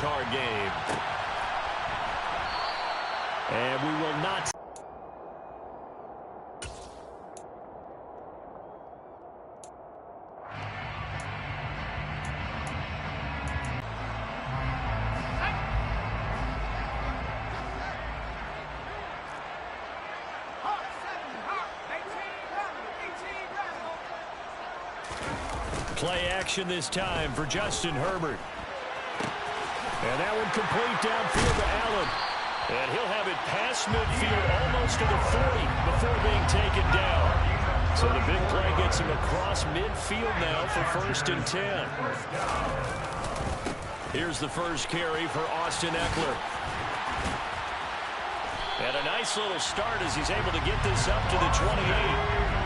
card game. And we will not. Play action this time for Justin Herbert. And that one complete downfield to Allen. And he'll have it past midfield almost to the 40 before being taken down. So the big play gets him across midfield now for 1st and 10. Here's the first carry for Austin Eckler. And a nice little start as he's able to get this up to the 28.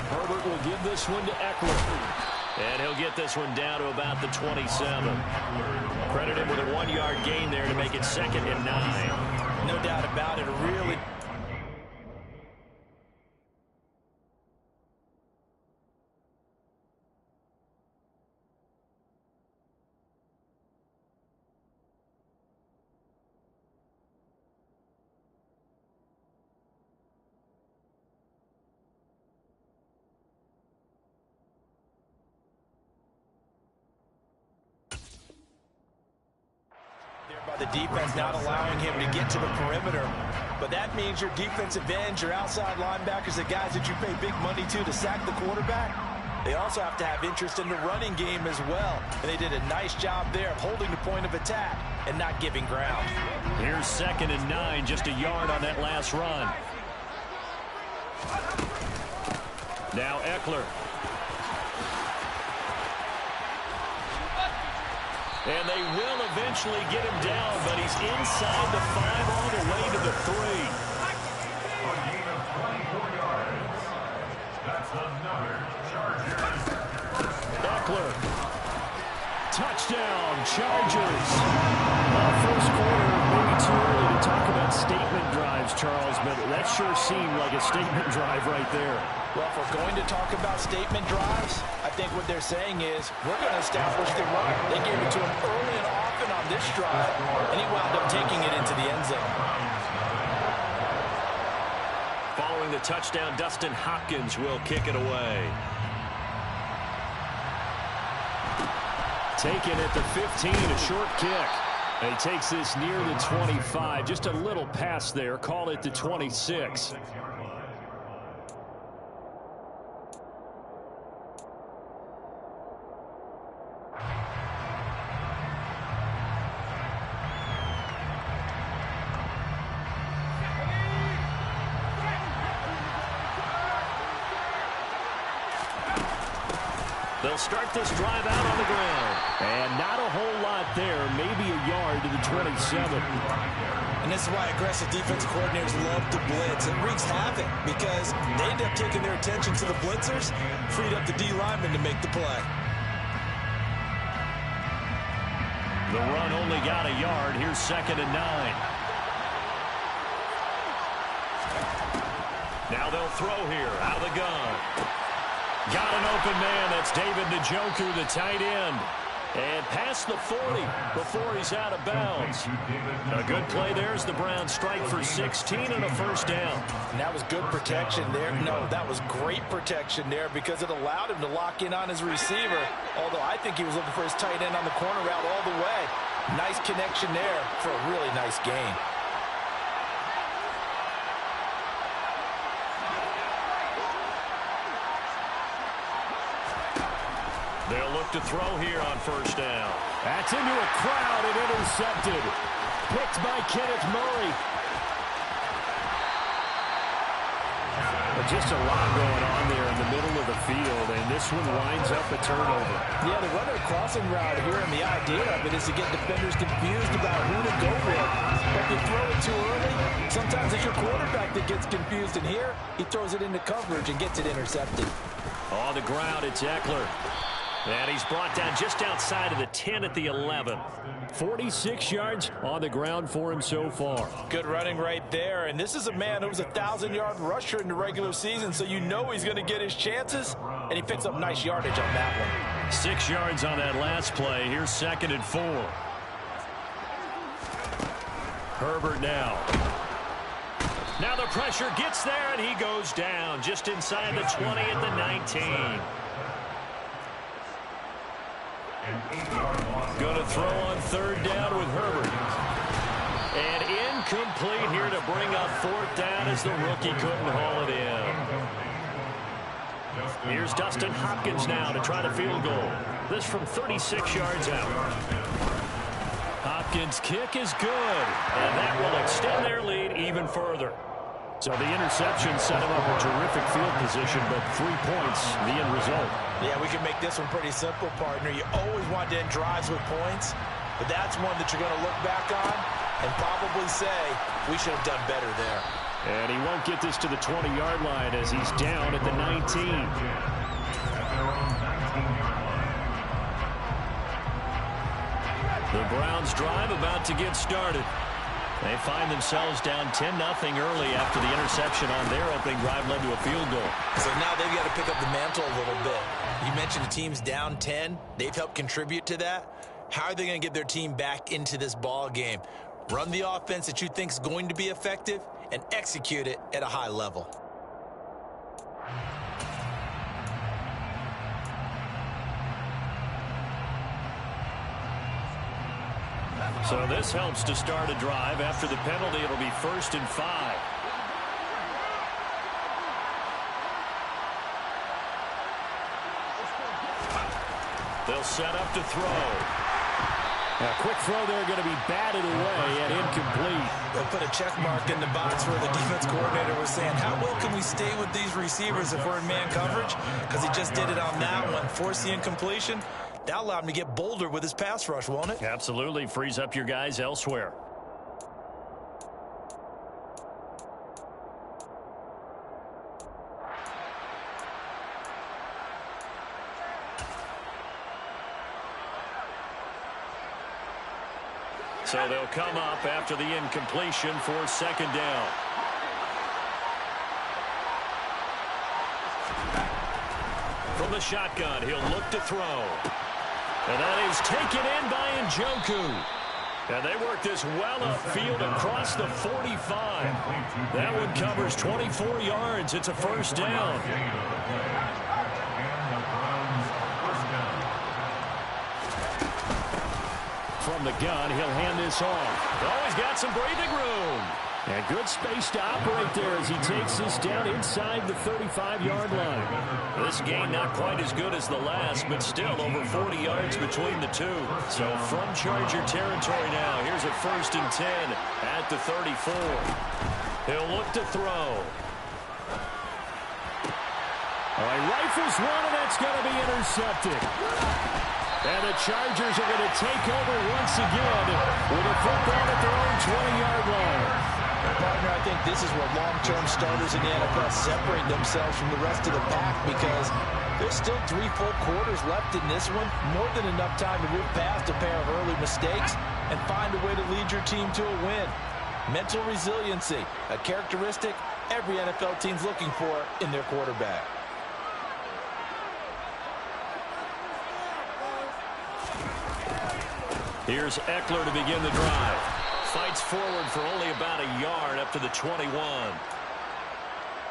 Herbert will give this one to Eckler. And he'll get this one down to about the 27. Credit him with a 1-yard gain there to make it 2nd and 9. No doubt about it. Really. The defense not allowing him to get to the perimeter. But that means your defensive ends, your outside linebackers, the guys that you pay big money to sack the quarterback, they also have to have interest in the running game as well. And they did a nice job there of holding the point of attack and not giving ground. Here's 2nd and 9, just a yard on that last run. Now Eckler. And they will eventually get him down, but he's inside the 5 all the way to the 3. A gain of 24 yards. That's another Chargers. Eckler. Touchdown, Chargers. First quarter, maybe too early to talk about statement drives, Charles, but that sure seemed like a statement drive right there. Well, if we're going to talk about statement drives, I think what they're saying is we're going to establish the run. They gave it to him early and often on this drive, and he wound up taking it into the end zone. Following the touchdown, Dustin Hopkins will kick it away. Taken at the 15, a short kick. And he takes this near the 25. Just a little pass there. Call it the 26. They'll start this drive out on the ground. And not a whole lot there. Maybe a yard to the 27. And this is why aggressive defensive coordinators love to blitz. It wreaks havoc because they end up taking their attention to the blitzers, freed up the D lineman to make the play. The run only got a yard. Here's 2nd and 9. Now they'll throw here out of the gun. Got an open man. That's David Njoku, the tight end. And past the 40 before he's out of bounds. A good play there as the Browns strike for 16 and a first down. And that was good protection there. No, that was great protection there because it allowed him to lock in on his receiver. Although I think he was looking for his tight end on the corner route all the way. Nice connection there for a really nice gain. They'll look to throw here on first down. That's into a crowd and intercepted. Picked by Kenneth Murray. But just a lot going on there in the middle of the field, and this one winds up a turnover. Yeah, the runner crossing route here, and the idea of it is to get defenders confused about who to go with. But if you throw it too early, sometimes it's your quarterback that gets confused, and here he throws it into coverage and gets it intercepted. On the ground, it's Eckler. And he's brought down just outside of the 10 at the 11. 46 yards on the ground for him so far. Good running right there. And this is a man who was a 1,000-yard rusher in the regular season, so you know he's going to get his chances. And he picks up nice yardage on that one. 6 yards on that last play. Here's 2nd and 4. Herbert now. Now the pressure gets there, and he goes down just inside the 20 at the 19. Going to throw on 3rd down with Herbert. And incomplete here to bring up 4th down as the rookie couldn't haul it in. Here's Dustin Hopkins now to try the field goal. This from 36 yards out. Hopkins' kick is good, and that will extend their lead even further. So the interception set him up a terrific field position, but 3 points, the end result. Yeah, we can make this one pretty simple, partner. You always want to end drives with points, but that's one that you're going to look back on and probably say, we should have done better there. And he won't get this to the 20-yard line as he's down at the 19. The Browns drive about to get started. They find themselves down 10-0 early after the interception on their opening drive led to a field goal. So now they've got to pick up the mantle a little bit. You mentioned the team's down 10. They've helped contribute to that. How are they going to get their team back into this ball game? Run the offense that you think is going to be effective and execute it at a high level. So this helps to start a drive. After the penalty, it'll be 1st and 5. They'll set up to throw. A quick throw there going to be batted away and incomplete. They'll put a check mark in the box where the defense coordinator was saying, how well can we stay with these receivers if we're in man coverage? Because he just did it on that one. Force the incompletion. That allowed him to get bolder with his pass rush, won't it? Absolutely. Frees up your guys elsewhere. So they'll come up after the incompletion for 2nd down. From the shotgun, he'll look to throw. And that is taken in by Njoku. And they work this well upfield across the 45. That one covers 24 yards. It's a 1st down. From the gun, he'll hand this off. Oh, he's got some breathing room. And good space to operate there as he takes this down inside the 35-yard line. This gain not quite as good as the last, but still over 40 yards between the two. So from Charger territory now, here's a 1st and 10 at the 34. He'll look to throw. All right, rifles one, and that's going to be intercepted. And the Chargers are going to take over once again with a football at their own 20-yard line. Partner, I think this is where long-term starters in the NFL separate themselves from the rest of the pack because there's still 3 full quarters left in this one. More than enough time to move past a pair of early mistakes and find a way to lead your team to a win. Mental resiliency, a characteristic every NFL team's looking for in their quarterback. Here's Eckler to begin the drive. Fights forward for only about a yard up to the 21.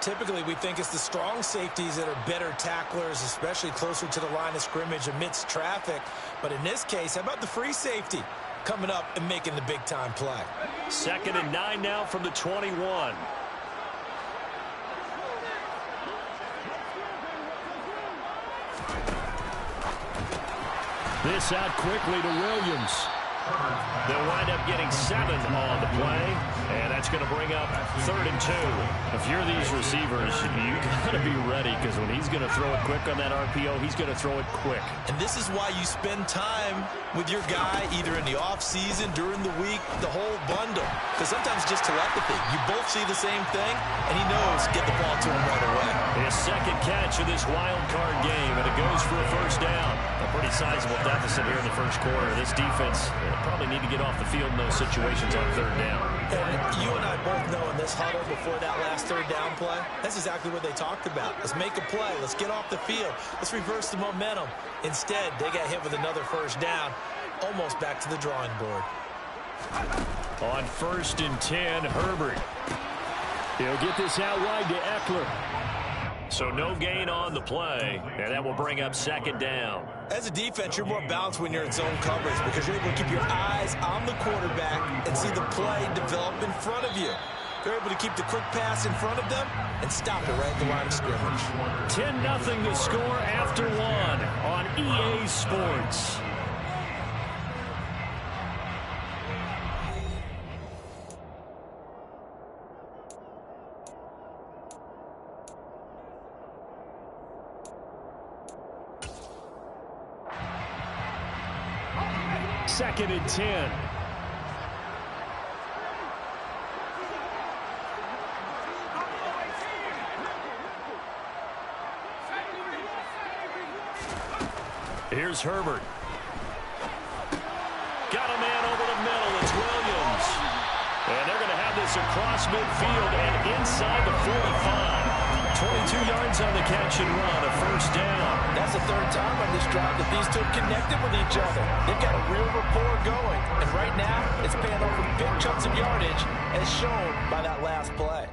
Typically, we think it's the strong safeties that are better tacklers, especially closer to the line of scrimmage amidst traffic. But in this case, how about the free safety coming up and making the big-time play? 2nd and 9 now from the 21. This out quickly to Williams. They'll wind up getting 7 on the play, and that's going to bring up 3rd and 2. If you're these receivers, you got to be ready, because when he's going to throw it quick on that RPO, he's going to throw it quick. And this is why you spend time with your guy, either in the offseason, during the week, the whole bundle. Because sometimes just telepathy. You both see the same thing, and he knows get the ball to him right away. His second catch of this wild card game, and it goes for a 1st down. A pretty sizable deficit here in the 1st quarter. This defense probably need to get off the field in those situations on 3rd down. And you and I both know in this huddle before that last 3rd down play, that's exactly what they talked about. Let's make a play. Let's get off the field. Let's reverse the momentum. Instead, they got hit with another 1st down, almost back to the drawing board. On 1st and 10, Herbert. He'll get this out wide to Eckler. So no gain on the play, and that will bring up 2nd down. As a defense, you're more balanced when you're in zone coverage because you're able to keep your eyes on the quarterback and see the play develop in front of you. They're able to keep the quick pass in front of them and stop it right at the line of scrimmage. 10-0 to score after 1 on EA Sports. Second and 10. Here's Herbert. Got a man over the middle. It's Williams. And they're going to have this across midfield and inside the 45. 22 yards on the catch and run, a 1st down. That's the 3rd time on this drive that these two connected with each other. They've got a real rapport going. And right now, it's paying over big chunks of yardage as shown by that last play.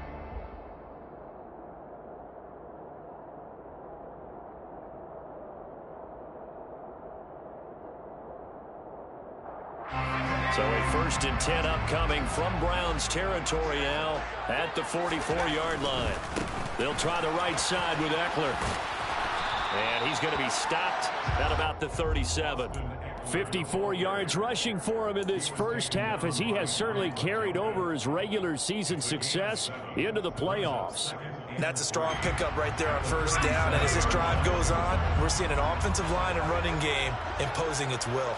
So a 1st and 10 upcoming from Browns territory now at the 44-yard line. They'll try the right side with Eckler. And he's going to be stopped at about the 37. 54 yards rushing for him in this 1st half, as he has certainly carried over his regular season success into the playoffs. That's a strong pickup right there on 1st down. And as this drive goes on, we're seeing an offensive line and running game imposing its will.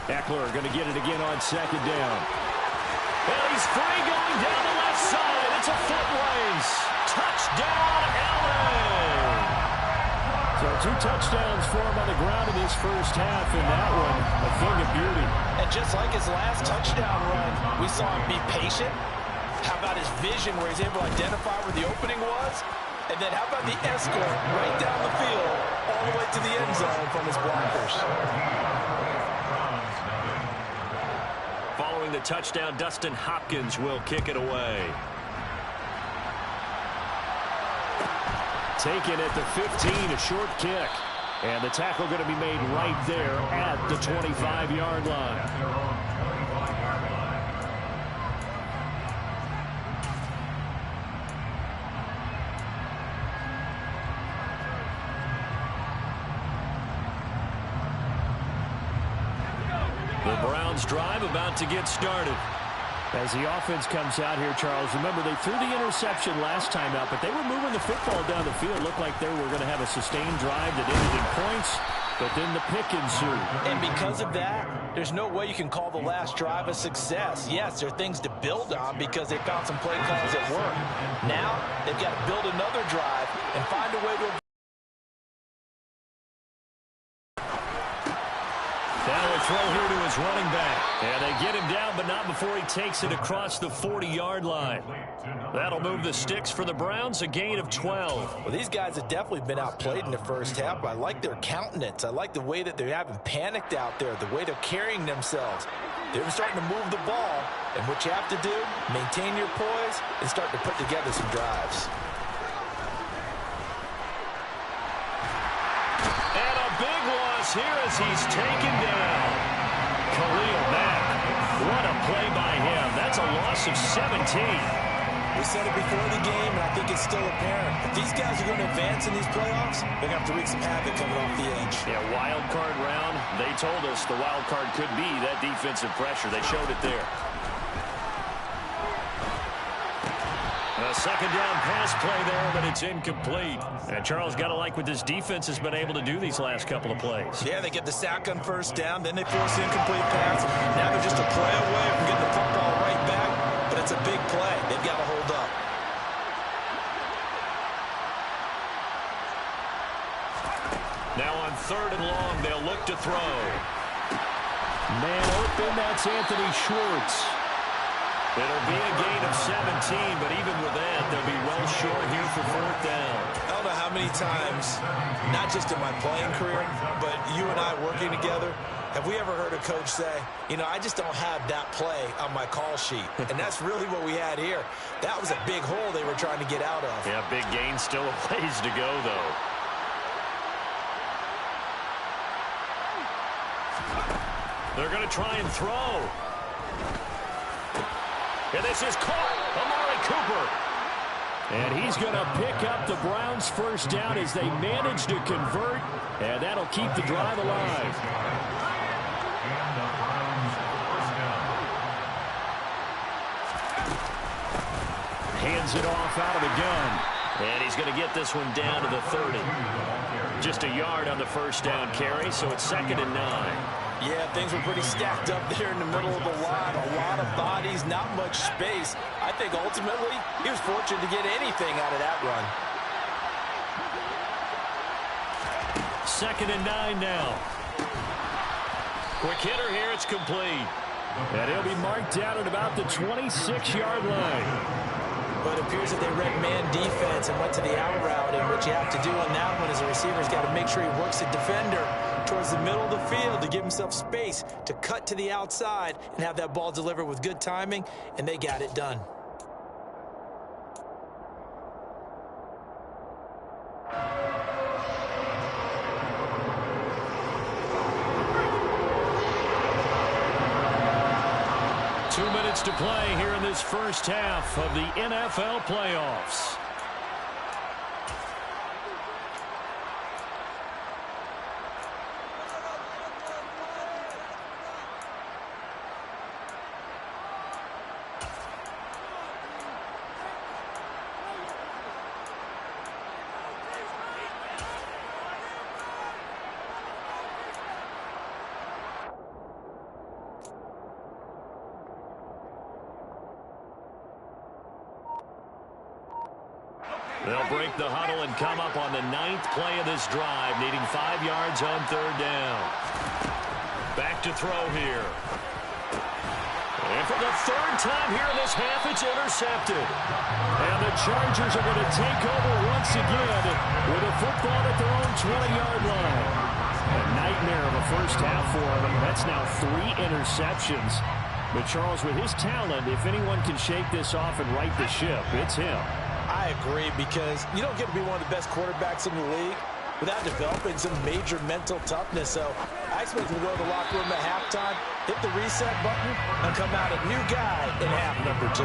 Eckler going to get it again on 2nd down. And he's free going down the left side. It's a foot race. Touchdown, Allen. So 2 touchdowns for him on the ground in this 1st half, and that one a thing of beauty. And just like his last touchdown run, we saw him be patient. How about his vision where he's able to identify where the opening was? And then how about the escort right down the field all the way to the end zone from his blockers? Following the touchdown, Dustin Hopkins will kick it away. Taken at the 15, a short kick. And the tackle going to be made right there at the 25-yard line. The Browns drive about to get started. As the offense comes out here, Charles, remember they threw the interception last time out, but they were moving the football down the field. Looked like they were going to have a sustained drive that ended in points, but then the pick ensued. And because of that, there's no way you can call the last drive a success. Yes, there are things to build on because they found some play calls that work. Now, they've got to build another drive and find a way to... Now a throw here to his running back. And they get him down, but not before he takes it across the 40-yard line. That'll move the sticks for the Browns, a gain of 12. Well, these guys have definitely been outplayed in the 1st half, but I like their countenance. I like the way that they haven't panicked out there, the way they're carrying themselves. They're starting to move the ball, and what you have to do, maintain your poise and start to put together some drives. And a big loss here as he's taken down. Khalil Mack, what a play by him. That's a loss of 17. We said it before the game, and I think it's still apparent. If these guys are going to advance in these playoffs, they're going to have to wreak some havoc coming off the edge. Yeah, wild card round. They told us the wild card could be that defensive pressure. They showed it there. A second down pass play there, but it's incomplete. And Charles, got to like what this defense has been able to do these last couple of plays. Yeah, they get the sack on first down, then they force the incomplete pass. Now they're just a play away from getting the football right back, but it's a big play. They've got to hold up. Now on 3rd and long, they'll look to throw. Man open, that's Anthony Schwartz. It'll be a gain of 17, but even with that, they'll be well short here for 4th down. I don't know how many times, not just in my playing career, but you and I working together, have we ever heard a coach say, you know, I just don't have that play on my call sheet. And that's really what we had here. That was a big hole they were trying to get out of. Yeah, big gain, still a ways to go, though. They're going to try and throw. And this is caught. Amari Cooper. And he's going to pick up the Browns' first down as they manage to convert. And that'll keep the drive alive. And the Browns first down. Hands it off out of the gun. And he's going to get this one down to the 30. Just a yard on the first down carry, so it's 2nd and 9. Yeah, things were pretty stacked up there in the middle of the line. A lot of bodies, not much space. I think ultimately he was fortunate to get anything out of that run. 2nd and 9 now. Quick hitter here, it's complete. And he'll be marked down at about the 26-yard line. But it appears that they read man defense and went to the out route, and what you have to do on that one is the receiver's got to make sure he works the defender towards the middle of the field to give himself space to cut to the outside and have that ball delivered with good timing, and they got it done. To play here in this first half of the NFL playoffs. They'll break the huddle and come up on the 9th play of this drive, needing 5 yards on 3rd down. Back to throw here. And for the 3rd time here in this half, it's intercepted. And the Chargers are going to take over once again with a football at their own 20-yard line. A nightmare of a first half for them. That's now 3 interceptions. But Charles, with his talent, if anyone can shake this off and right the ship, it's him. I agree, because you don't get to be one of the best quarterbacks in the league without developing some major mental toughness. So I expect him to go to the locker room at halftime, hit the reset button, and come out a new guy in half number 2.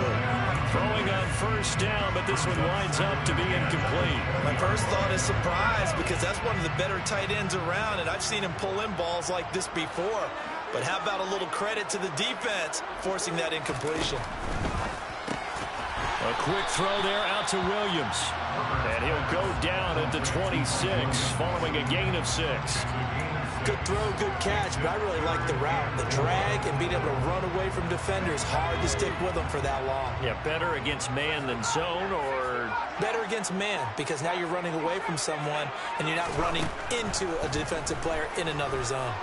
Throwing on first down, but this one winds up to be incomplete. My first thought is surprise, because that's one of the better tight ends around, and I've seen him pull in balls like this before. But how about a little credit to the defense forcing that incompletion? A quick throw there out to Williams. And he'll go down at the 26 following a gain of 6. Good throw, good catch, but I really like the route. The drag and being able to run away from defenders, hard to stick with them for that long. Yeah, better against man than zone, or? Better against man, because now you're running away from someone and you're not running into a defensive player in another zone.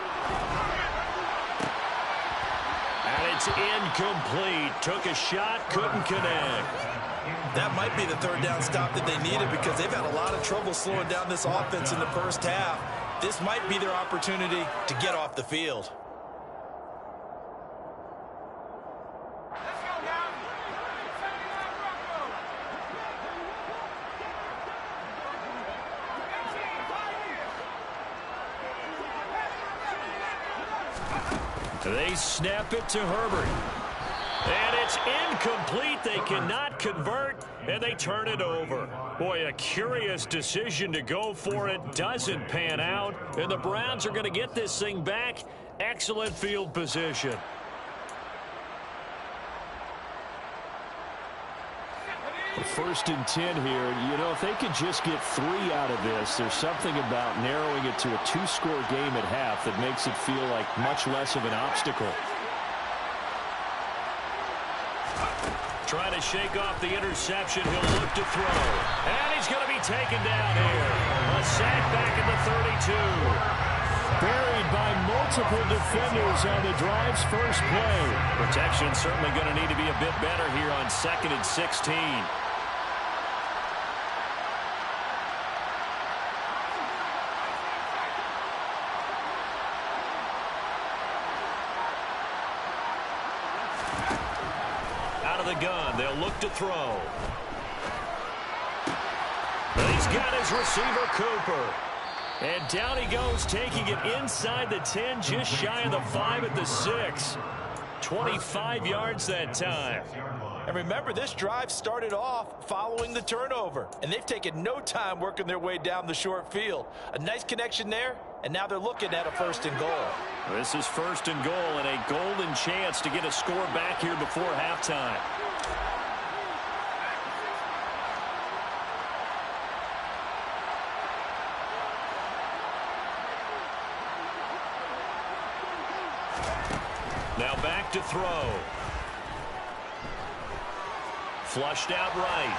And it's incomplete. Took a shot, couldn't connect. That might be the 3rd down stop that they needed, because they've had a lot of trouble slowing down this offense in the first half. This might be their opportunity to get off the field. They snap it to Herbert. And it's It's incomplete. They cannot convert, and they turn it over. Boy, a curious decision to go for it. Doesn't pan out, and the Browns are going to get this thing back. Excellent field position. First and 10 here. You know, if they could just get 3 out of this, there's something about narrowing it to a 2-score game at half that makes it feel like much less of an obstacle. Trying to shake off the interception. He'll look to throw. And he's going to be taken down here. A sack back at the 32. Buried by multiple defenders on the drive's first play. Protection certainly going to need to be a bit better here on 2nd and 16. Out of the gun, they'll look to throw. He's got his receiver, Cooper. And down he goes, taking it inside the 10, just shy of the 5 at the 6. 25 yards that time. And remember, this drive started off following the turnover, and they've taken no time working their way down the short field. A nice connection there, and now they're looking at a 1st and goal. This is 1st and goal, and a golden chance to get a score back here before halftime. Now back to throw. Flushed out right.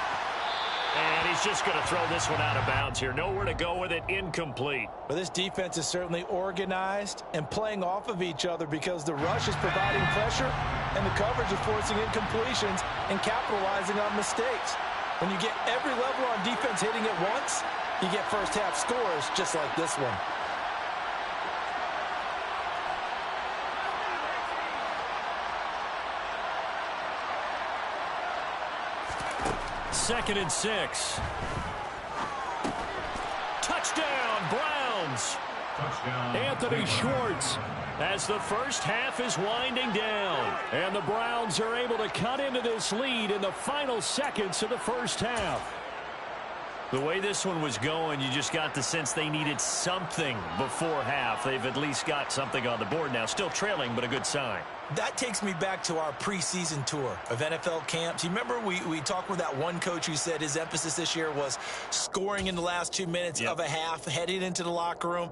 And he's just going to throw this one out of bounds here. Nowhere to go with it. Incomplete. Well, this defense is certainly organized and playing off of each other because the rush is providing pressure and the coverage is forcing incompletions and capitalizing on mistakes. When you get every level on defense hitting at once, you get first half scores just like this one. Second and 6. Touchdown, Browns. Touchdown. Anthony Schwartz as the first half is winding down. And the Browns are able to cut into this lead in the final seconds of the first half. The way this one was going, you just got the sense they needed something before half. They've at least got something on the board now. Still trailing, but a good sign. That takes me back to our preseason tour of NFL camps. You remember we talked with that one coach who said his emphasis this year was scoring in the last 2 minutes of a half, heading into the locker room.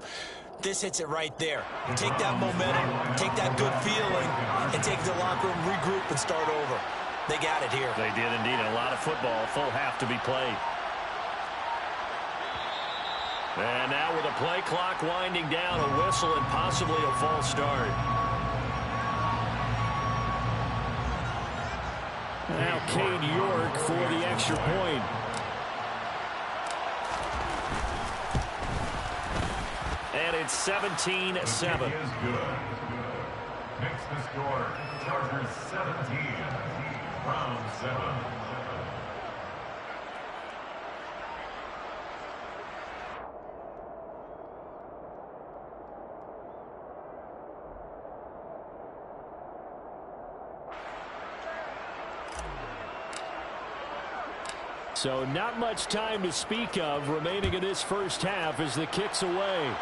This hits it right there. Take that momentum, take that good feeling, and take it to the locker room, regroup, and start over. They got it here. They did indeed. A lot of football, full half to be played. And now with a play clock winding down, a whistle and possibly a false start. Now Cade York for the extra point. And it's 17-7. Is good. Makes the score Chargers 17, Browns 7. So not much time to speak of remaining in this first half as the kick's away.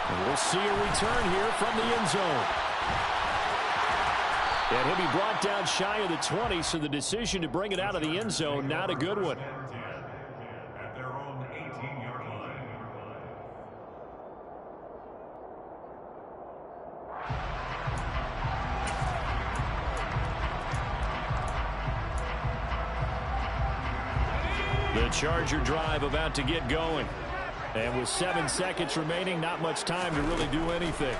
And we'll see a return here from the end zone. And he'll be brought down shy of the 20, so the decision to bring it out of the end zone, not a good one. At their own 18-yard line. The Charger drive about to get going. And with 7 seconds remaining, not much time to really do anything.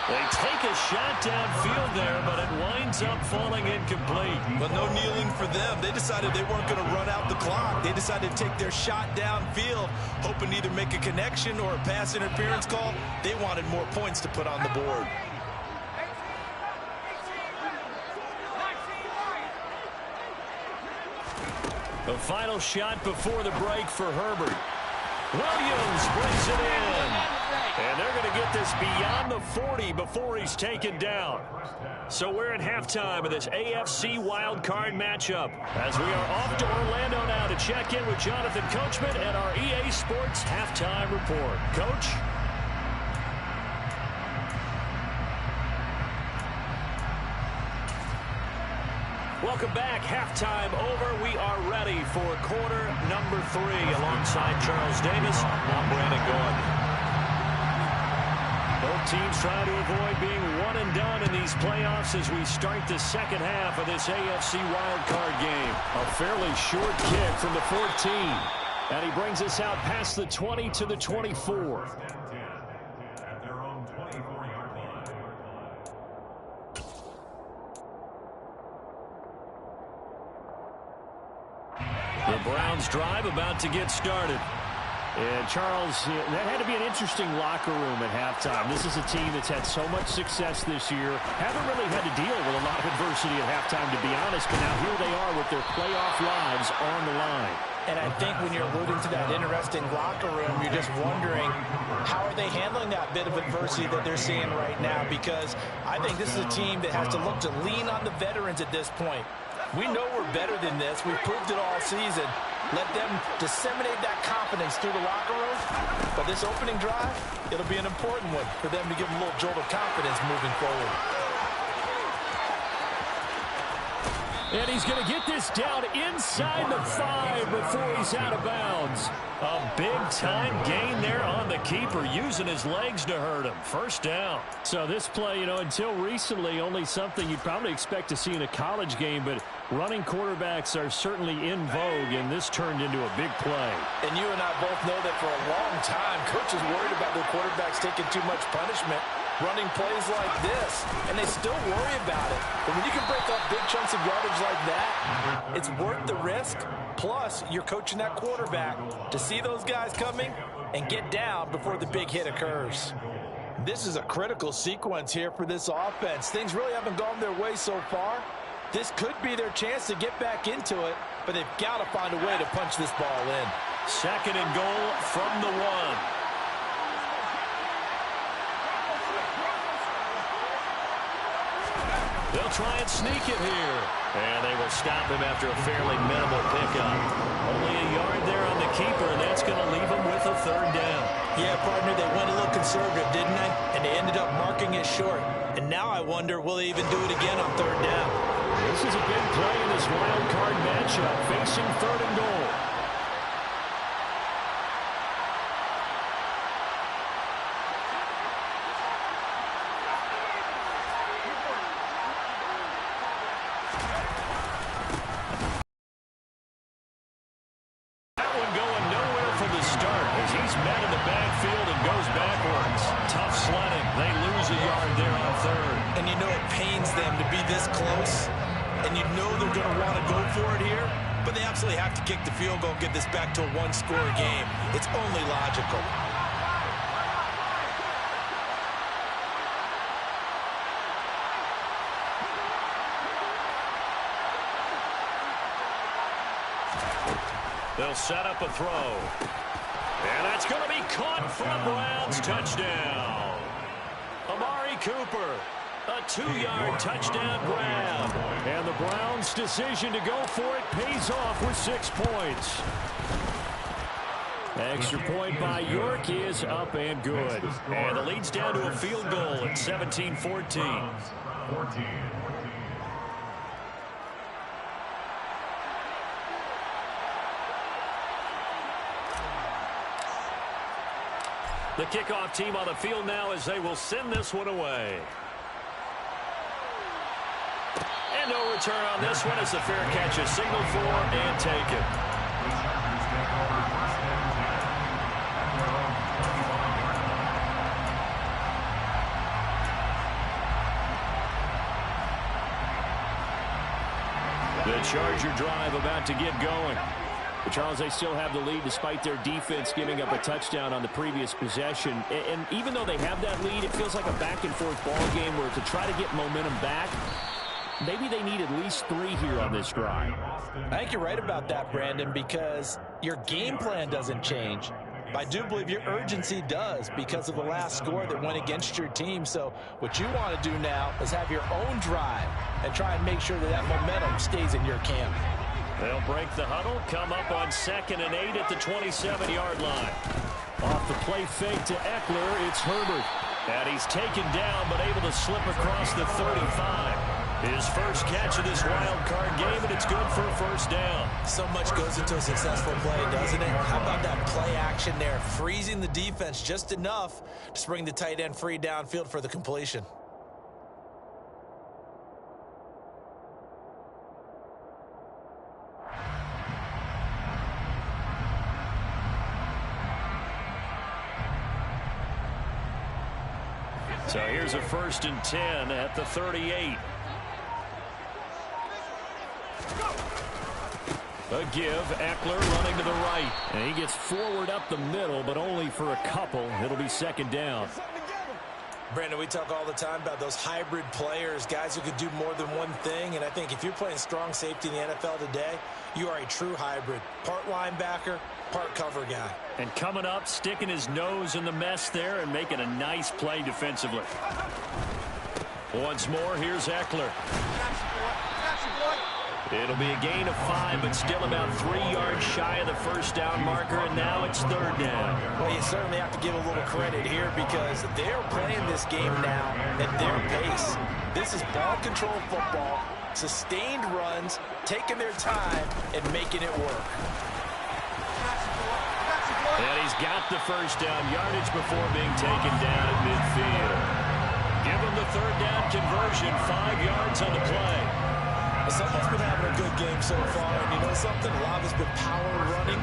They take a shot downfield there, but it winds up falling incomplete. Well, no kneeling for them. They decided they weren't going to run out the clock. They decided to take their shot downfield, hoping to either make a connection or a pass interference call. They wanted more points to put on the board. The final shot before the break for Herbert. Williams brings it in. And they're going to get this beyond the 40 before he's taken down. So we're at halftime of this AFC wildcard matchup as we are off to Orlando now to check in with Jonathan Coachman and our EA Sports halftime report. Coach? Welcome back. Halftime over. We are ready for quarter number 3 alongside Charles Davis. I'm Brandon Gordon. Both teams trying to avoid being one and done in these playoffs as we start the second half of this AFC wildcard game. A fairly short kick from the 14. And he brings us out past the 20 to the 24. At their own 24-yard line. The Browns drive about to get started. And Charles, that had to be an interesting locker room at halftime. This is a team that's had so much success this year. Haven't really had to deal with a lot of adversity at halftime, to be honest. But now here they are with their playoff lives on the line. And I think when you're alluding to that interesting locker room, you're just wondering, how are they handling that bit of adversity that they're seeing right now? Because I think this is a team that has to look to lean on the veterans at this point. We know we're better than this. We've proved it all season. Let them disseminate that confidence through the locker room. But this opening drive, it'll be an important one for them to give them a little jolt of confidence moving forward. And he's going to get this down inside the 5 before he's out of bounds. A big-time gain there on the keeper, using his legs to hurt him. First down. So this play, until recently, only something you'd probably expect to see in a college game, but running quarterbacks are certainly in vogue, and this turned into a big play. And you and I both know that for a long time, coaches worried about their quarterbacks taking too much punishment running plays like this, and they still worry about it. But when you can break up big chunks of yardage like that, it's worth the risk. Plus, you're coaching that quarterback to see those guys coming and get down before the big hit occurs. This is a critical sequence here for this offense. Things really haven't gone their way so far. This could be their chance to get back into it, but they've got to find a way to punch this ball in. Second and goal from the 1. They'll try and sneak it here. And they will stop him after a fairly minimal pickup. Only a yard there on the keeper, and that's going to leave him with a third down. Yeah, partner, they went a little conservative, didn't they? And they ended up marking it short. And now I wonder, will they even do it again on third down? This is a big play in this wild card matchup, facing third and goal. Kick the field goal and get this back to a one-score game. It's only logical. They'll set up a throw. And that's going to be caught from Browns. Touchdown. Amari Cooper. A 2-yard touchdown grab. And the Browns' decision to go for it pays off with 6 points. Extra point by York is up and good. And the lead's down to a field goal at 17-14. The kickoff team on the field now as they will send this one away. And no return on this one as the fair catch is signaled for and taken. The Charger drive about to get going. But Charles, they still have the lead despite their defense giving up a touchdown on the previous possession. And even though they have that lead, it feels like a back-and-forth ball game where to try to get momentum back, maybe they need at least 3 here on this drive. I think you're right about that, Brandon, because your game plan doesn't change. But I do believe your urgency does because of the last score that went against your team. So what you want to do now is have your own drive and try and make sure that that momentum stays in your camp. They'll break the huddle, come up on 2nd and 8 at the 27-yard line. Off the play fake to Eckler, it's Herbert. And he's taken down but able to slip across the 35. His first catch of this wild card game, and it's good for a first down. So much goes into a successful play, doesn't it? How about that play action there, freezing the defense just enough to spring the tight end free downfield for the completion. So here's a 1st and 10 at the 38. A give, Eckler running to the right. And he gets forward up the middle, but only for a couple. It'll be 2nd down. Brandon, we talk all the time about those hybrid players, guys who could do more than one thing. And I think if you're playing strong safety in the NFL today, you are a true hybrid. Part linebacker, part cover guy. And coming up, sticking his nose in the mess there and making a nice play defensively. Once more, here's Eckler. It'll be a gain of 5, but still about 3 yards shy of the first down marker, and now it's 3rd down. Well, you certainly have to give a little credit here because they're playing this game now at their pace. This is ball control football, sustained runs, taking their time, and making it work. And he's got the first down yardage before being taken down at midfield. Give him the 3rd down conversion, 5 yards on the play. Someone's been having a good game so far, and you know something? A lot has been power running.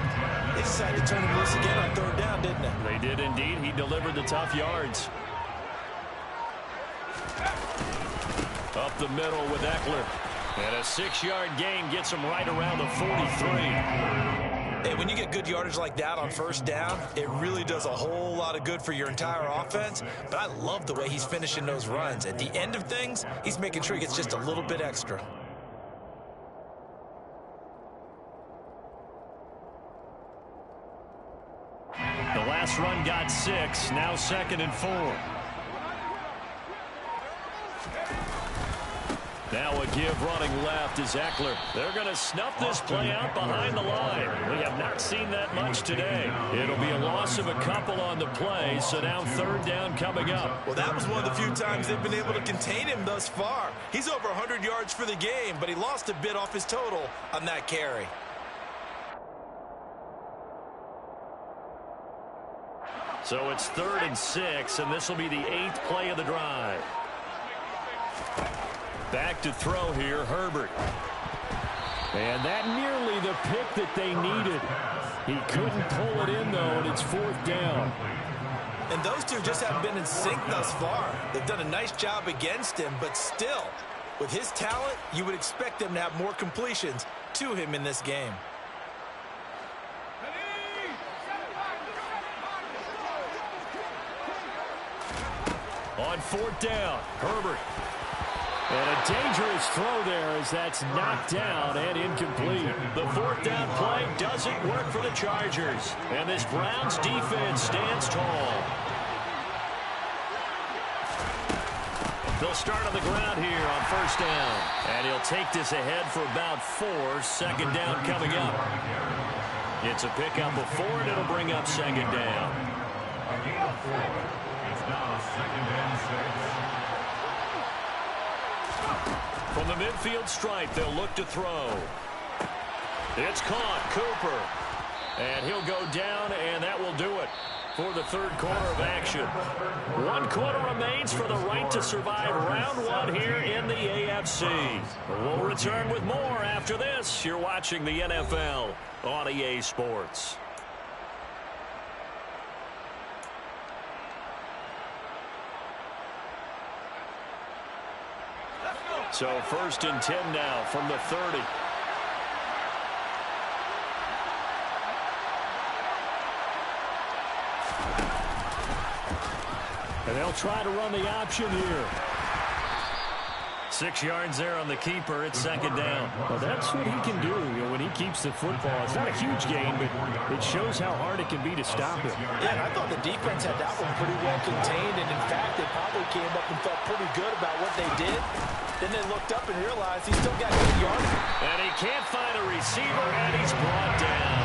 They decided to turn him loose again on 3rd down, didn't they? They did indeed. He delivered the tough yards. Up the middle with Eckler. And a 6-yard gain gets him right around the 43. Hey, when you get good yardage like that on 1st down, it really does a whole lot of good for your entire offense. But I love the way he's finishing those runs. At the end of things, he's making sure he gets just a little bit extra. The last run got 6, now 2nd and 4. Now a give running left is Eckler. They're going to snuff this play out behind the line. We have not seen that much today. It'll be a loss of a couple on the play, so now 3rd down coming up. Well, that was one of the few times they've been able to contain him thus far. He's over 100 yards for the game, but he lost a bit off his total on that carry. So it's 3rd and 6, and this will be the 8th play of the drive. Back to throw here, Herbert. And that nearly the pick that they needed. He couldn't pull it in, though, and it's 4th down. And those two just haven't been in sync thus far. They've done a nice job against him, but still, with his talent, you would expect them to have more completions to him in this game. On 4th down, Herbert. And a dangerous throw there as that's knocked down and incomplete. The 4th down play doesn't work for the Chargers. And this Browns defense stands tall. They'll start on the ground here on 1st down. And he'll take this ahead for about 4. 2nd down coming up. It's a pickup of 4, and it'll bring up 2nd down. It's now 2nd and 6. From the midfield stripe, they'll look to throw. It's caught, Cooper. And he'll go down, and that will do it for the 3rd quarter of action. 1 quarter remains for the right to survive round 1 here in the AFC. We'll return with more after this. You're watching the NFL on EA Sports. So 1st and 10 now from the 30. And they'll try to run the option here. 6 yards there on the keeper. It's second down. Well, that's what he can do, when he keeps the football. It's not a huge gain, but it shows how hard it can be to stop him. Yeah, and I thought the defense had that one pretty well contained, and in fact, they probably came up and felt pretty good about what they did. Then they looked up and realized he's still got good yardage. And he can't find a receiver, and he's brought down.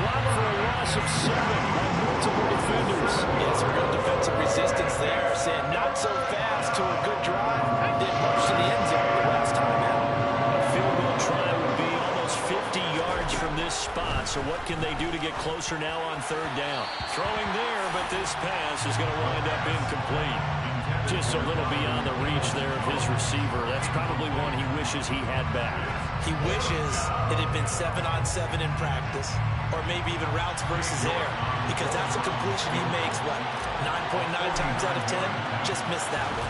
Dropped for a loss of 7 by multiple defenders. Yeah, some real defensive resistance there, saying not so fast to a good drive. Didn't march to the end zone the last time out. A field goal try would be almost 50 yards from this spot, so what can they do to get closer now on third down? Throwing there, but this pass is going to wind up incomplete. Just a little beyond the reach there of his receiver. That's probably one he wishes he had back. He wishes it had been 7-on-7 in practice, or maybe even routes versus air, because that's a completion he makes, what, 9.9 times out of 10? Just missed that one.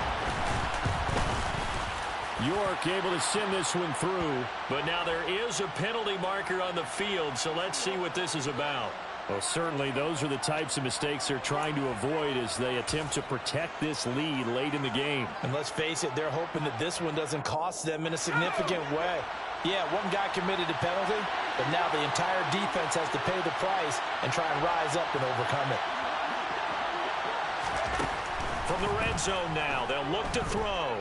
York able to send this one through, but now there is a penalty marker on the field, so let's see what this is about. Well, certainly those are the types of mistakes they're trying to avoid as they attempt to protect this lead late in the game. And let's face it, they're hoping that this one doesn't cost them in a significant way. Yeah, one guy committed a penalty, but now the entire defense has to pay the price and try and rise up and overcome it. From the red zone now, they'll look to throw.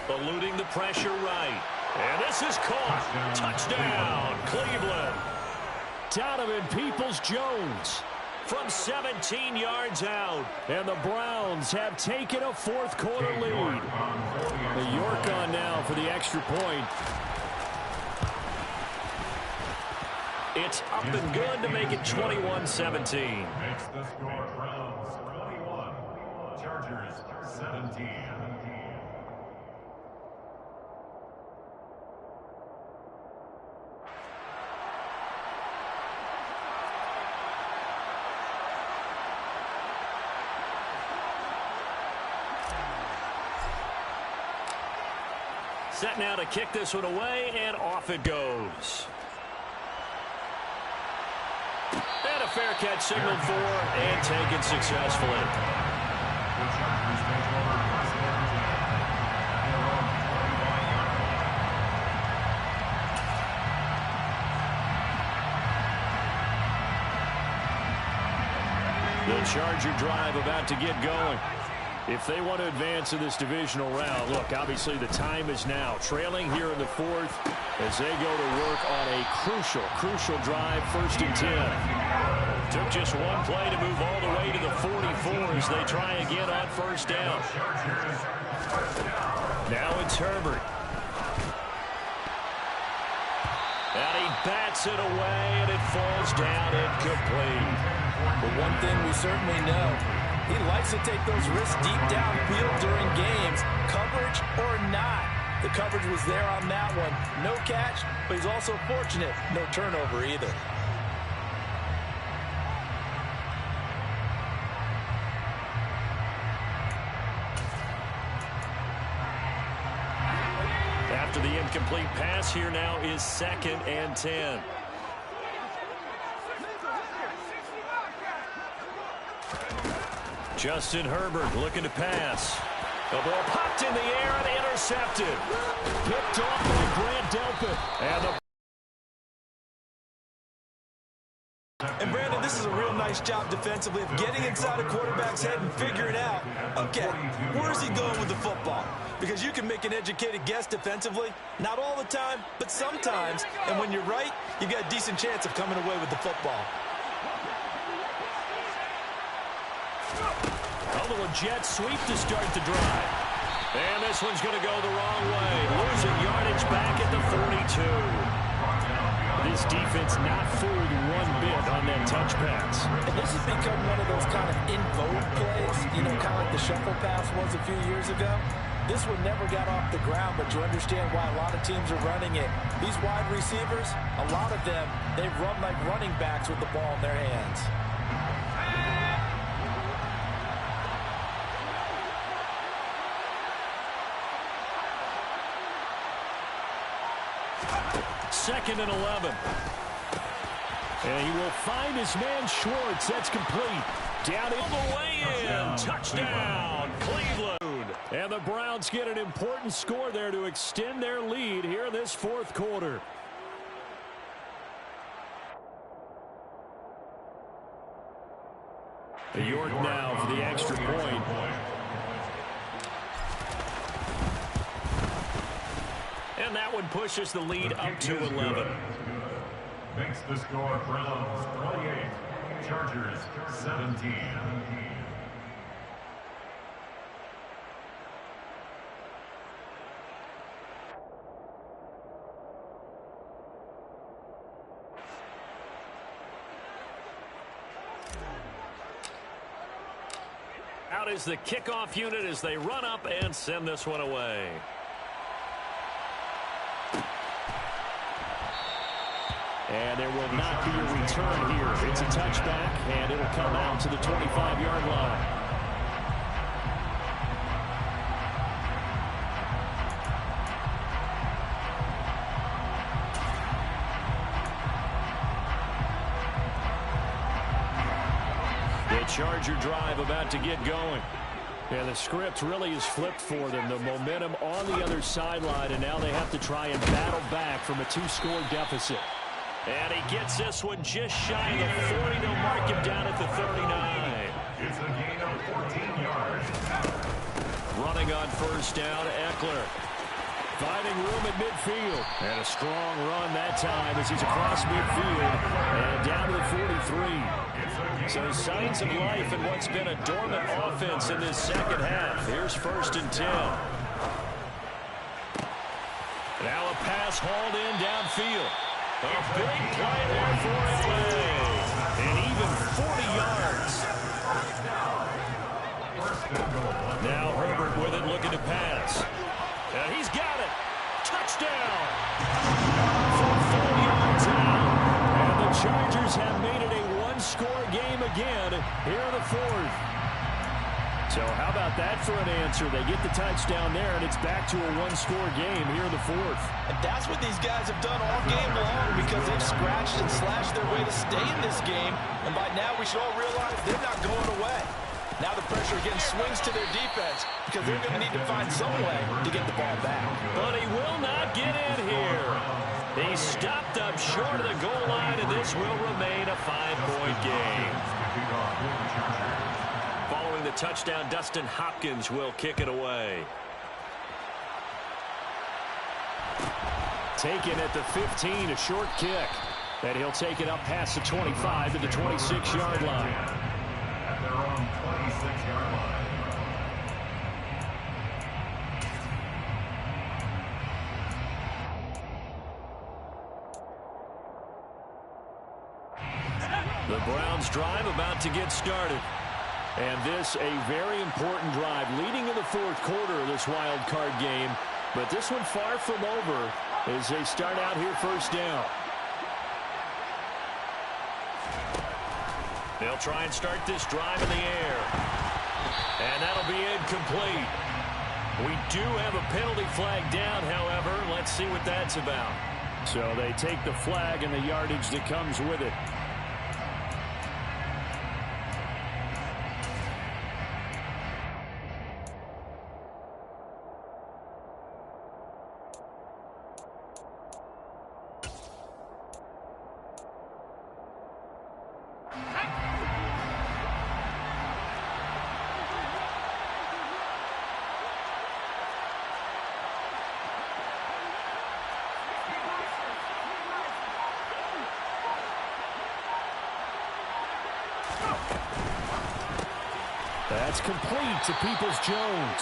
Eluding the pressure right. And this is caught. Touchdown, Cleveland. Donovan Peoples-Jones From 17 yards out. and the Browns have taken a fourth-quarter lead. The York on now for the extra point. It's up and good to make it 21-17. Makes the score Browns 21, Chargers 17. Set now to kick this one away, and off it goes. And a fair catch signaled for and taken successfully. The Chargers take over first and 10 at their own 25-yard line. The Charger drive about to get going. If they want to advance in this divisional round, look, obviously the time is now. Trailing here in the fourth as they go to work on a crucial drive, 1st and 10. Took just one play to move all the way to the 44 as they try again on 1st down. Now it's Herbert. And he bats it away, and it falls down incomplete. But one thing we certainly know, he likes to take those risks deep downfield during games, coverage or not. The coverage was there on that one. No catch, but he's also fortunate. No turnover either. After the incomplete pass, here now is 2nd and 10. Justin Herbert looking to pass. The ball popped in the air and intercepted. Picked off by Grant Delpit. And Brandon, this is a real nice job defensively of getting inside a quarterback's head and figuring out, okay, where's he going with the football? Because you can make an educated guess defensively, not all the time, but sometimes. And when you're right, you got a decent chance of coming away with the football. A jet sweep to start the drive. And this one's going to go the wrong way. Losing yardage back at the 42. This defense not fooled one bit on that touch pass. And this has become one of those kind of in vogue plays, kind of like the shuffle pass was a few years ago. This one never got off the ground, but you understand why a lot of teams are running it. These wide receivers, a lot of them, they run like running backs with the ball in their hands. Second and 11. And he will find his man Schwartz. That's complete. Down all the way in. Touchdown, Cleveland. And the Browns get an important score there to extend their lead here in this fourth quarter. York now for the extra point. And that one pushes the lead up to 11. Makes the score Browns 28, Chargers 17. Out is the kickoff unit as they run up and send this one away. And there will not be a return here. It's a touchback, and it'll come out to the 25-yard line. The Charger drive about to get going. Yeah, the script really is flipped for them. The momentum on the other sideline, and now they have to try and battle back from a 2-score deficit. And he gets this one just shy of the 40. They'll mark him down at the 39. It's a gain of 14 yards. Running on first down, Eckler. Finding room at midfield. And a strong run that time as he's across midfield and down to the 43. So signs of life in what's been a dormant offense in this second half. Here's 1st and 10. Now a pass hauled in downfield. A big play there for LA. And even 40 yards. Now Herbert with it, looking to pass. And he's got it. Touchdown. For 4 yards out. And the Chargers have made it a one-score game again here in the fourth. So how about that for an answer? They get the touchdown there, and it's back to a one-score game here in the fourth. And that's what these guys have done all game long because they've scratched and slashed their way to stay in this game. And by now we should all realize they're not going away. Now the pressure again swings to their defense because they're going to need to find some way to get the ball back. But he will not get in here. He stopped up short of the goal line, and this will remain a 5-point game. Following the touchdown, Dustin Hopkins will kick it away. Taken at the 15, a short kick. And he'll take it up past the 25 to the 26-yard line. At their own 26-yard line. The Browns drive about to get started. And this a very important drive leading in the fourth quarter of this wild card game. But this one far from over as they start out here first down. They'll try and start this drive in the air. And that'll be incomplete. We do have a penalty flag down, however. Let's see what that's about. So they take the flag and the yardage that comes with it. That's complete to Peoples-Jones.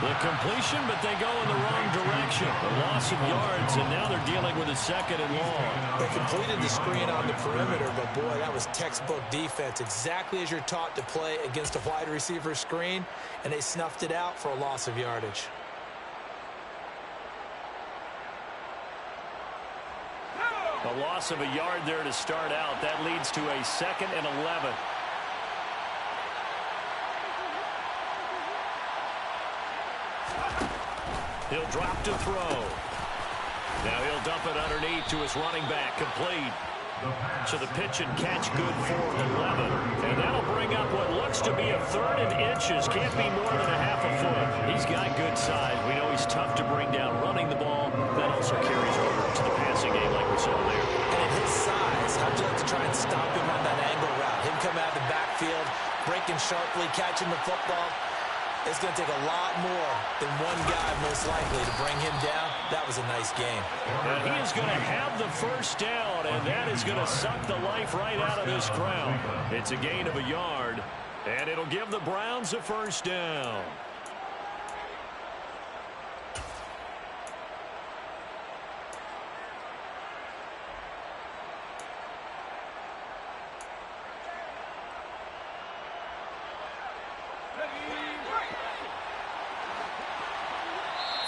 The completion, but they go in the wrong direction. A loss of yards, and now they're dealing with a 2nd and long. They completed the screen on the perimeter, but boy, that was textbook defense. Exactly as you're taught to play against a wide receiver screen, and they snuffed it out for a loss of yardage. A loss of a yard there to start out. That leads to a 2nd and 11. He'll drop to throw. Now he'll dump it underneath to his running back. Complete. So the pitch and catch good for 11. And that'll bring up what looks to be a 3rd and inches. Can't be more than a half a foot. He's got good size. We know he's tough to bring down running the ball. That also carries over to the passing game like we saw there. And at his size, how'd you like to try and stop him on that angle route? Him come out of the backfield, breaking sharply, catching the football. It's going to take a lot more than one guy, most likely, to bring him down. That was a nice game. And he is going to have the first down, and that is going to suck the life right out of this crowd. It's a gain of a yard, and it'll give the Browns a first down.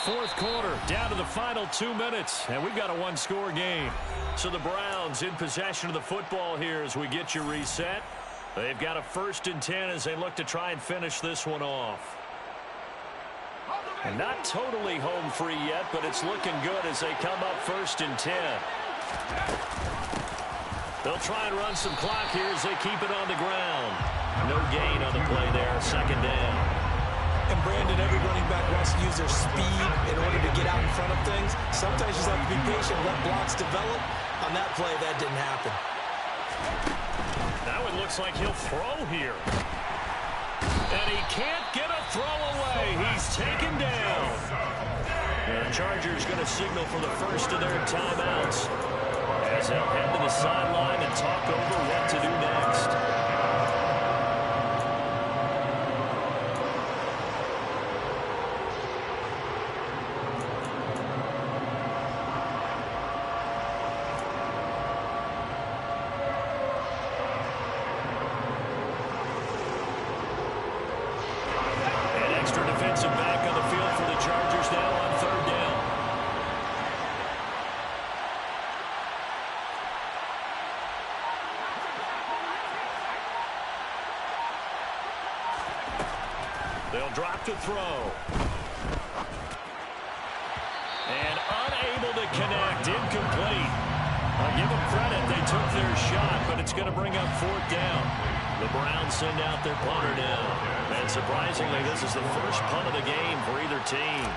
Fourth quarter, down to the final 2 minutes, and we've got a one-score game. So the Browns in possession of the football here as we get you reset. They've got a 1st and 10 as they look to try and finish this one off. And not totally home free yet, but it's looking good as they come up 1st and 10. They'll try and run some clock here as they keep it on the ground. No gain on the play there, 2nd down. And Brandon, every running back wants to use their speed in order to get out in front of things. Sometimes you just have to be patient, let blocks develop. On that play, that didn't happen. Now it looks like he'll throw here. And he can't get a throw away. He's taken down. The Chargers going to signal for the first of their timeouts as they'll head to the sideline and talk over what to do next. Defensive back on the field for the Chargers now on 3rd down. They'll drop to throw. And unable to connect. Incomplete. I'll give them credit. They took their shot, but it's going to bring up 4th down. The Browns send out their punter now. And surprisingly, this is the first punt of the game for either team.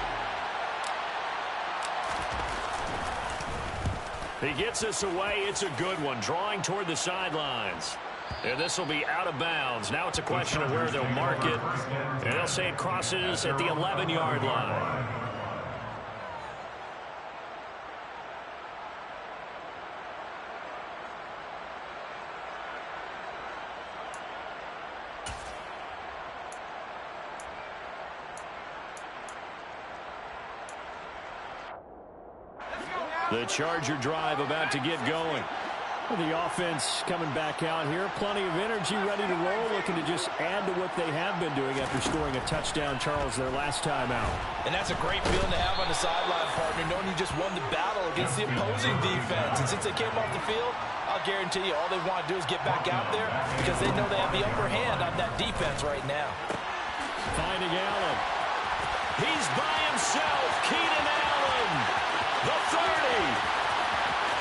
He gets this away. It's a good one, drawing toward the sidelines. And this will be out of bounds. Now it's a question of where they'll mark it. And they'll say it crosses at the 11-yard line. The Charger drive about to get going. Well, the offense coming back out here. Plenty of energy, ready to roll, looking to just add to what they have been doing after scoring a touchdown, Charles, their last time out. And that's a great feeling to have on the sideline, partner, knowing you just won the battle against the opposing defense. And since they came off the field, I'll guarantee you all they want to do is get back out there because they know they have the upper hand on that defense right now. Finding Allen. He's by himself. Keenan Allen. The 30.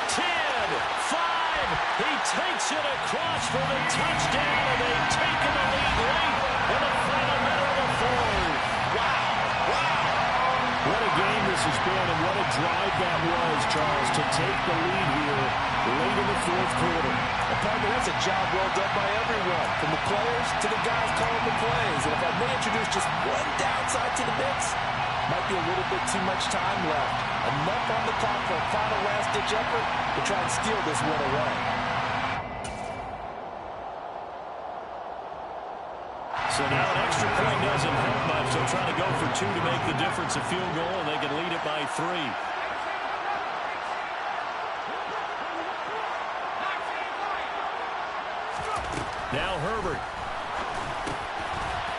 10. 5. He takes it across for the touchdown, and they've taken the lead late in the final minute of the 4th. Wow. Wow. What a game this has been, and what a drive that was, Charles, to take the lead here late in the 4th quarter. Partner, that's a job well done by everyone, from the players to the guys calling the plays. And if I may introduce just one downside to the mix, might be a little bit too much time left. Enough on the clock for a final last-ditch effort to try and steal this one away. So now an extra point doesn't help much. They'll try to go for 2 to make the difference a field goal, and they can lead it by 3. Now Herbert.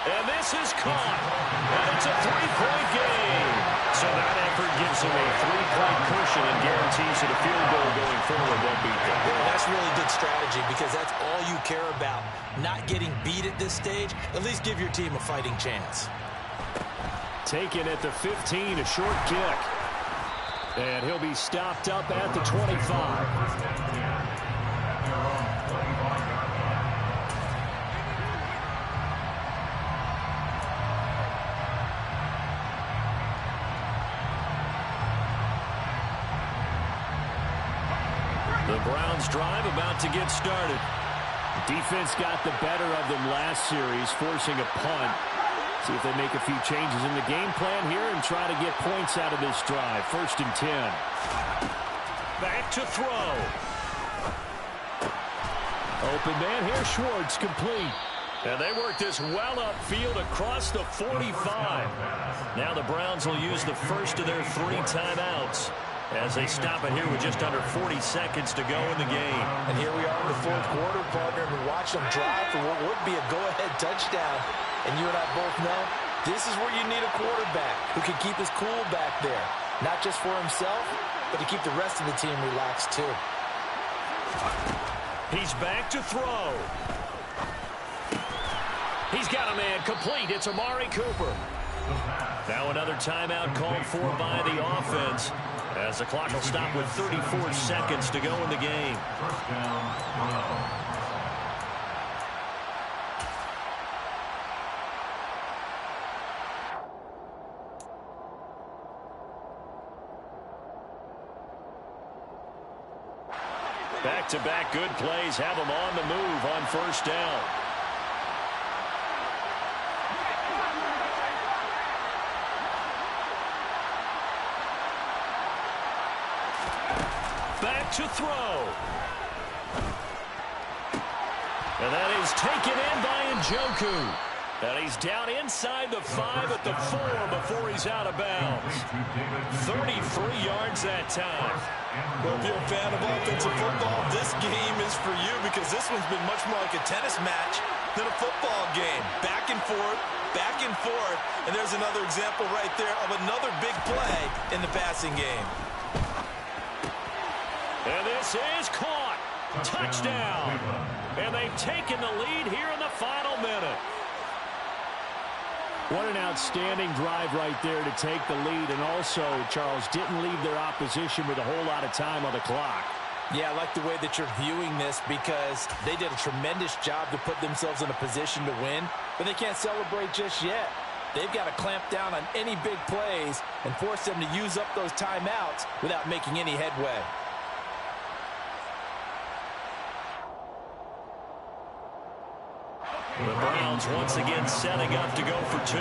And this is caught. And it's a 3-point game. So that effort gives him a 3-point cushion and guarantees that a field goal going forward won't beat them. Well, that's really good strategy because that's all you care about. Not getting beat at this stage. At least give your team a fighting chance. Taken at the 15, a short kick. And he'll be stopped up at the 25. their own 25-yard line. The Browns drive about to get started. The defense got the better of them last series, forcing a punt. See if they make a few changes in the game plan here and try to get points out of this drive. 1st and 10. Back to throw. Open man here, Schwartz, complete. And they work this well upfield across the 45. Now the Browns will use the first of their 3 timeouts as they stop it here with just under 40 seconds to go in the game. And here we are in the 4th quarter, partner, and watch them drive for what would be a go-ahead touchdown. And you and I both know this is where you need a quarterback who can keep his cool back there. Not just for himself, but to keep the rest of the team relaxed too. He's back to throw. He's got a man complete. It's Amari Cooper. Now another timeout called for by the offense, as the clock will stop with 34 seconds to go in the game. First down, Back-to-back good plays have them on the move on 1st down. Back to throw. And that is taken in by Njoku. And he's down inside the 5 at the 4 before he's out of bounds. 33 yards that time. Well, if you're a fan of offensive football, this game is for you because this one's been much more like a tennis match than a football game. Back and forth, and there's another example right there of another big play in the passing game. And this is caught. Touchdown. And they've taken the lead here in the final minute. What an outstanding drive right there to take the lead. And also, Charles, didn't leave their opposition with a whole lot of time on the clock. Yeah, I like the way that you're viewing this because they did a tremendous job to put themselves in a position to win, but they can't celebrate just yet. They've got to clamp down on any big plays and force them to use up those timeouts without making any headway. The Browns once again setting up to go for 2.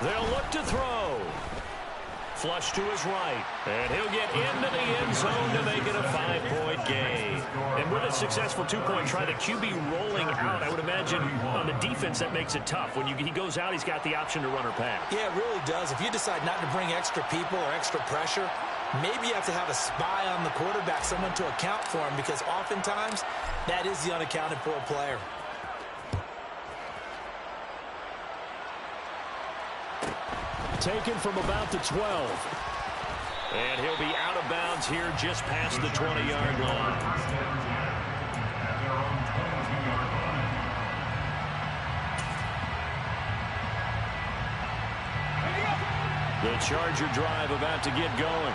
They'll look to throw. Flush to his right. And he'll get into the end zone to make it a 5-point game. And with a successful 2-point try, the QB rolling out, I would imagine on the defense that makes it tough. When he goes out, he's got the option to run or pass. Yeah, it really does. If you decide not to bring extra people or extra pressure, maybe you have to have a spy on the quarterback, someone to account for him, because oftentimes that is the unaccounted for player. Taken from about the 12. And he'll be out of bounds here just past the 20-yard line. at their own 22-yard line. The Charger drive about to get going.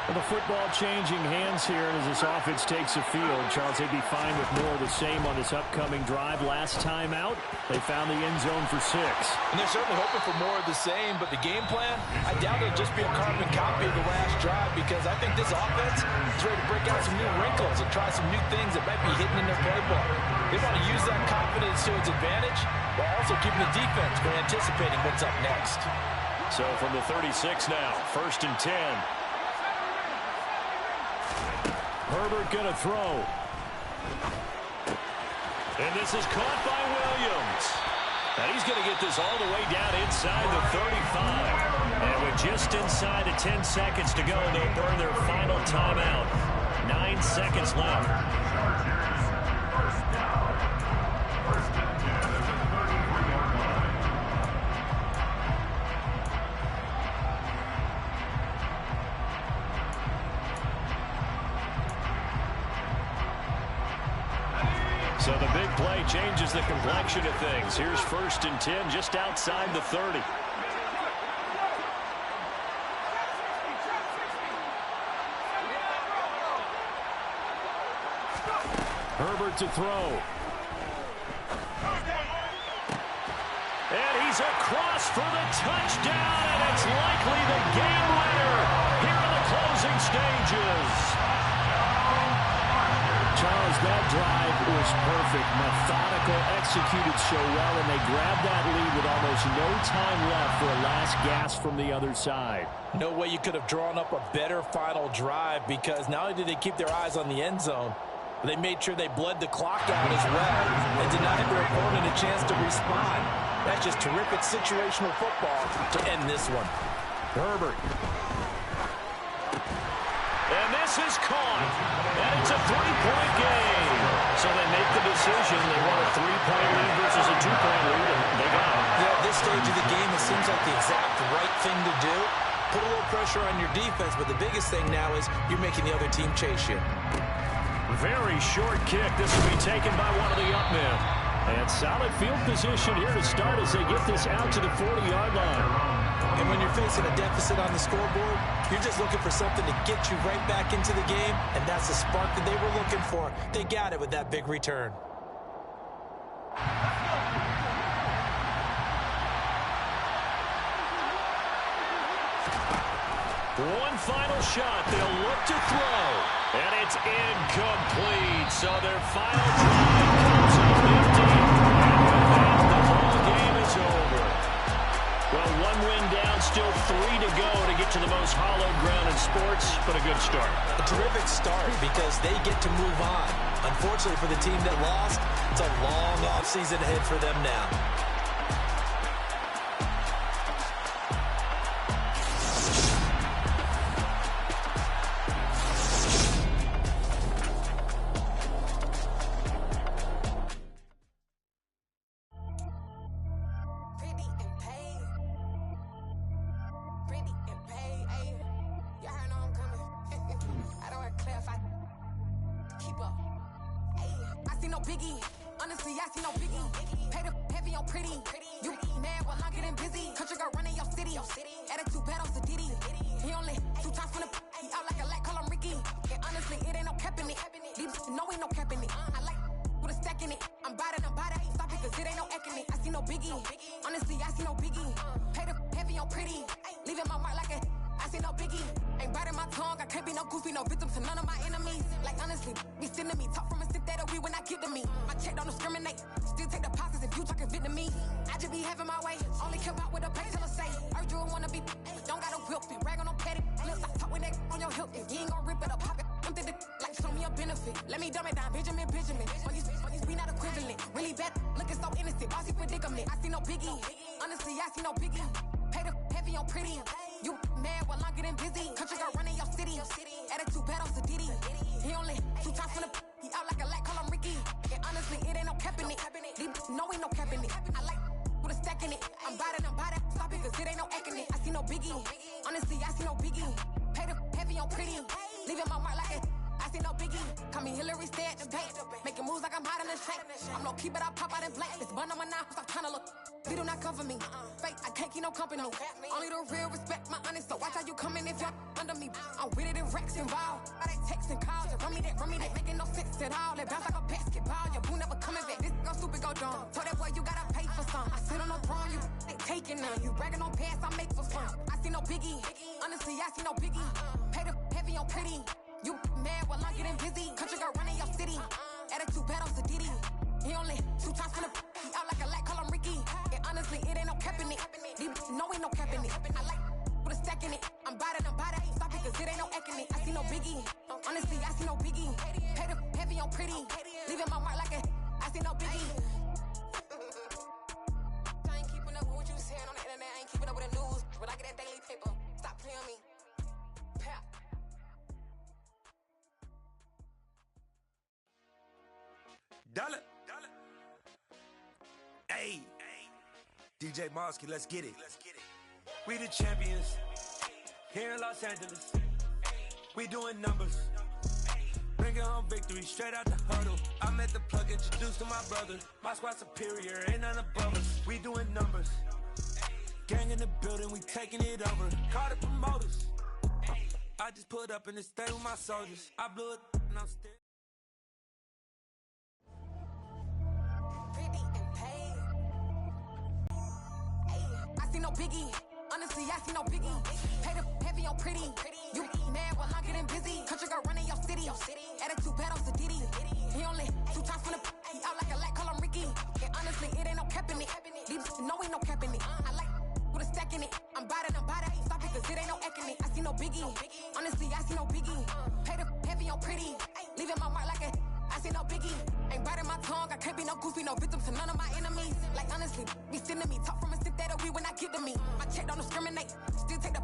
Well, the football changing hands here as this offense takes the field. Charles, they'd be fine with more of the same on this upcoming drive. Last time out, they found the end zone for 6. And they're certainly hoping for more of the same, but the game plan, I doubt it'll just be a carbon copy of the last drive, because I think this offense is ready to break out some new wrinkles and try some new things that might be hidden in their playbook. They want to use that confidence to its advantage while also keeping the defense from anticipating what's up next. So from the 36 now, 1st and 10. Herbert going to throw. And this is caught by Williams. And he's going to get this all the way down inside the 35. And with just inside of 10 seconds to go, they'll burn their final timeout. 9 seconds left. First down. First and 10 at the 33-yard line. So the big play He changes the complexion of things. Here's 1st and 10 just outside the 30. Herbert to throw. And he's across for the touchdown, and it's likely the game winner here in the closing stages. Charles, that drive was perfect. Methodical, executed so well, and they grabbed that lead with almost no time left for a last gasp from the other side. No way you could have drawn up a better final drive, because not only did they keep their eyes on the end zone, but they made sure they bled the clock out as well and denied their opponent a chance to respond. That's just terrific situational football to end this one. Herbert. And this is caught. And it's a 3-point game. So they make the decision. They want a 3-point lead versus a 2-point lead, and they got it. Yeah, at this stage of the game, it seems like the exact right thing to do. Put a little pressure on your defense, but the biggest thing now is you're making the other team chase you. Very short kick. This will be taken by one of the up men. And solid field position here to start as they get this out to the 40-yard line. And when you're facing a deficit on the scoreboard, you're just looking for something to get you right back into the game, and that's the spark that they were looking for. They got it with that big return. One final shot. They'll look to throw. And it's incomplete. So their final drive comes up empty. And with that, the ball game is over. Well, one win down, still 3 to go to get to the most hallowed ground in sports, but a good start. A terrific start because they get to move on. Unfortunately for the team that lost, it's a long offseason ahead for them now. Dollar. Hey, DJ Mosky, let's get it. We the champions here in Los Angeles. We doing numbers. Bring it Nigga on victory, straight out the huddle. I met the plug, introduced to my brother. My squad superior, ain't none above us. We doing numbers. Gang in the building, we taking it over. Call the promoters. I just put up in the state with my soldiers. I blew it and I'm still. Pretty and paid. I see no biggie. Honestly, I see no biggie. Pay the heavy on pretty. You mad while I'm getting busy. Country girl running your city. Attitude bad on Sadiddy. He only 2 times from the he out like a light, call him Ricky. And honestly, it ain't no cap in it. These know ain't no cap in it. I like with a stack in it. I'm bad, ain't stop it cause it ain't no eck in it. I see no biggie. Honestly, I see no biggie. Pay the heavy on pretty. Leaving my mark like a I see no biggie. Ain't biting my tongue. I can't be no goofy, no victim to none of my enemies. Like honestly, be sending me talk from a stick that'll be when I get to me. My check don't discriminate. Still take the